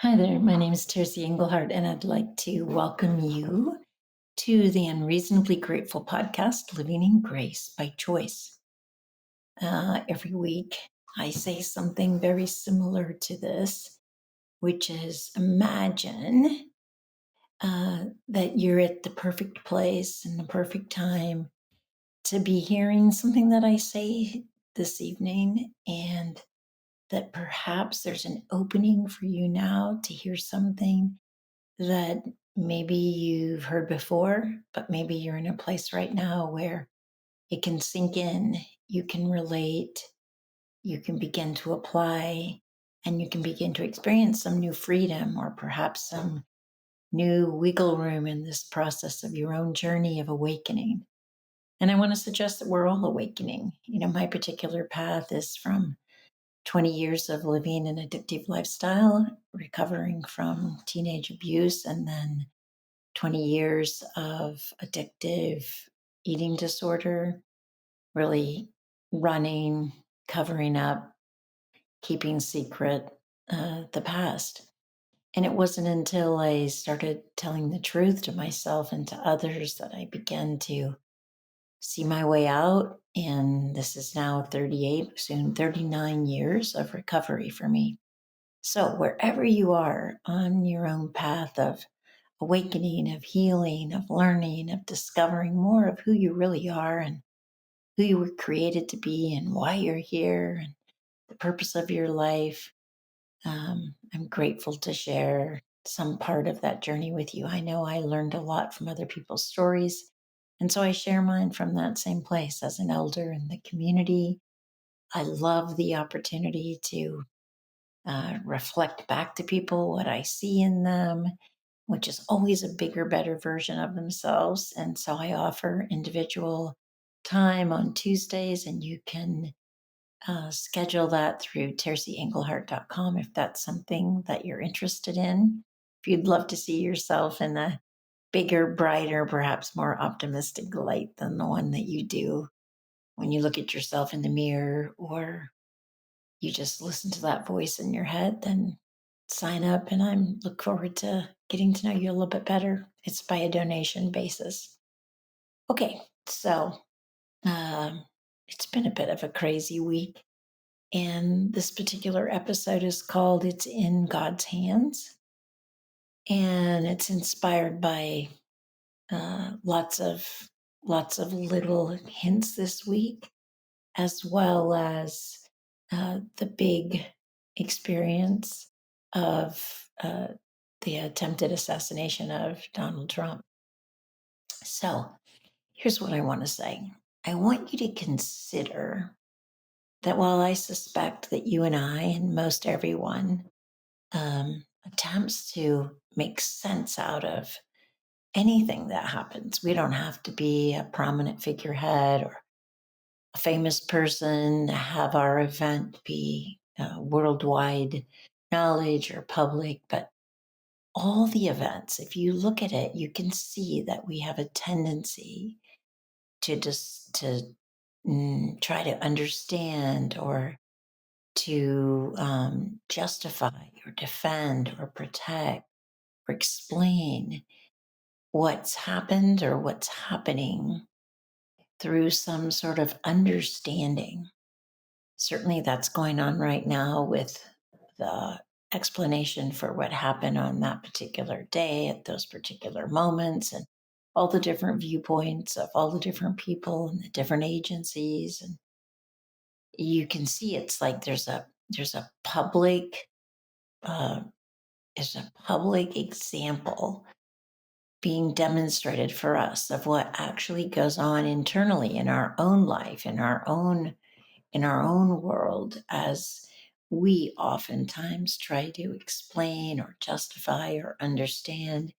Hi there, my name is Tercy Engelhardt, and I'd like to welcome you to the Unreasonably Grateful podcast, Living in Grace by Choice. Every week, I say something very similar to this, which is imagine that you're at the perfect place and the perfect time to be hearing something that I say this evening, and that perhaps there's an opening for you now to hear something that maybe you've heard before, but maybe you're in a place right now where it can sink in, you can relate, you can begin to apply, and you can begin to experience some new freedom or perhaps some new wiggle room in this process of your own journey of awakening. And I want to suggest that we're all awakening. My particular path is from 20 years of living an addictive lifestyle, recovering from teenage abuse, and then 20 years of addictive eating disorder, really running, covering up, keeping secret the past. And it wasn't until I started telling the truth to myself and to others that I began to see my way out. And this is now 38, soon 39 years of recovery for me. So, wherever you are on your own path of awakening, of healing, of learning, of discovering more of who you really are and who you were created to be and why you're here and the purpose of your life, I'm grateful to share some part of that journey with you. I know I learned a lot from other people's stories, and so I share mine from that same place as an elder in the community. I love the opportunity to reflect back to people what I see in them, which is always a bigger, better version of themselves. And so I offer individual time on Tuesdays, and you can schedule that through tercyengelhart.com if that's something that you're interested in. If you'd love to see yourself in a bigger, brighter, perhaps more optimistic light than the one that you do when you look at yourself in the mirror, or you just listen to that voice in your head, then sign up, and I look forward to getting to know you a little bit better. It's by a donation basis. Okay, so um, it's been a bit of a crazy week, and this particular episode is called "It's in God's Hands," and it's inspired by lots of little hints this week, as well as the big experience of the attempted assassination of Donald Trump. So here's what I want to say. I want you to consider that while I suspect that you and I and most everyone attempts to make sense out of anything that happens, we don't have to be a prominent figurehead or a famous person, have our event be worldwide knowledge or public, but all the events, if you look at it, you can see that we have a tendency to just to try to understand or to justify or defend or protect or explain what's happened or what's happening through some sort of understanding. Certainly, that's going on right now with the explanation for what happened on that particular day at those particular moments, and all the different viewpoints of all the different people and the different agencies. And you can see it's like there's a public uh, is a public example being demonstrated for us of what actually goes on internally in our own life, in our own world, as we oftentimes try to explain or justify or understand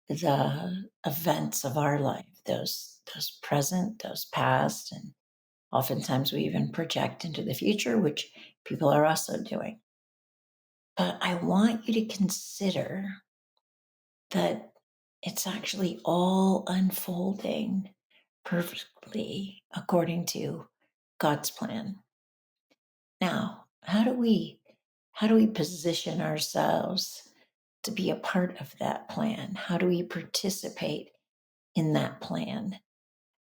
the events of our life, those present, those past, and oftentimes we even project into the future, which people are also doing. But I want you to consider that it's actually all unfolding perfectly according to God's plan. Now, how do we position ourselves to be a part of that plan? How do we participate in that plan?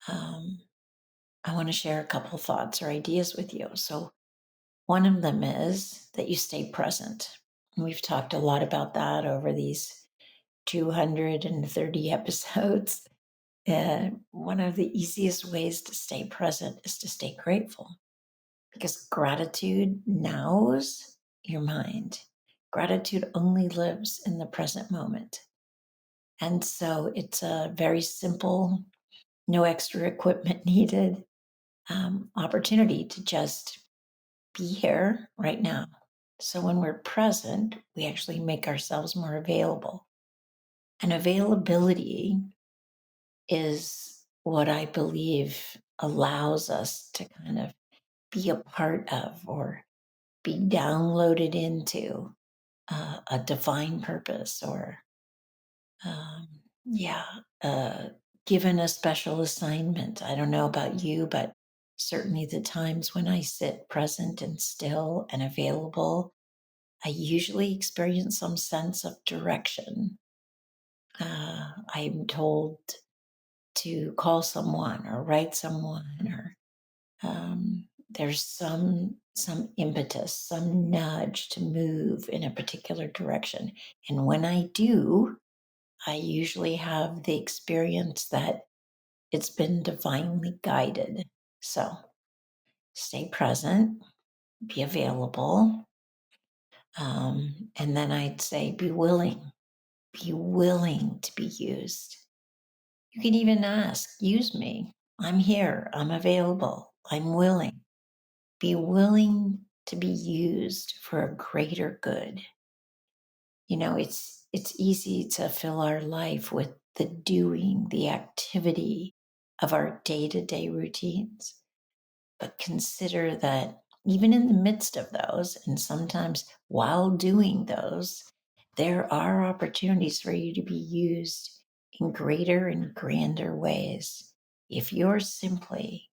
I want to share a couple thoughts or ideas with you. So, one of them is that you stay present. We've talked a lot about that over these 230 episodes. One of the easiest ways to stay present is to stay grateful because gratitude nows your mind. Gratitude only lives in the present moment. And so it's a very simple, no extra equipment needed opportunity to just be here right now. So when we're present, we actually make ourselves more available. And availability is what I believe allows us to kind of be a part of or be downloaded into a divine purpose or, um, yeah, uh, given a special assignment. I don't know about you, but certainly the times when I sit present and still and available, I usually experience some sense of direction. I'm told to call someone or write someone, or there's some impetus, some nudge to move in a particular direction. And when I do, I usually have the experience that it's been divinely guided. So stay present, be available, and then I'd say be willing. Be willing to be used. You can even ask, use me. I'm here. I'm available. I'm willing. Be willing to be used for a greater good. You know, it's easy to fill our life with the doing, the activity of our day-to-day routines. But consider that even in the midst of those, and sometimes while doing those, there are opportunities for you to be used in greater and grander ways if you're simply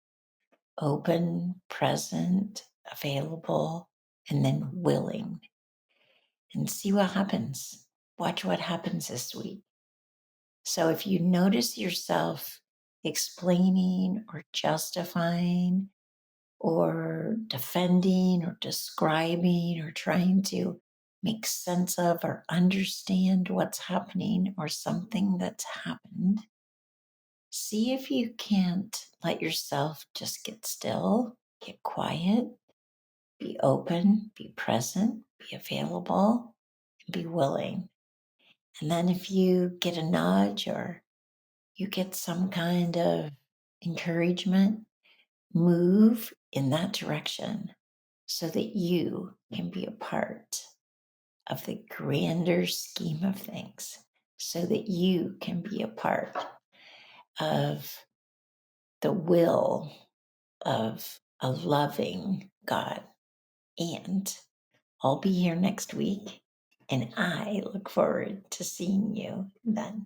open, present, available, and then willing. And see what happens. Watch what happens this week. So if you notice yourself explaining or justifying or defending or describing or trying to make sense of or understand what's happening or something that's happened, see if you can't let yourself just get still, get quiet, be open, be present, be available, and be willing. And then if you get a nudge or you get some kind of encouragement, move in that direction so that you can be a part of the grander scheme of things, so that you can be a part of the will of a loving God. And I'll be here next week, and I look forward to seeing you then.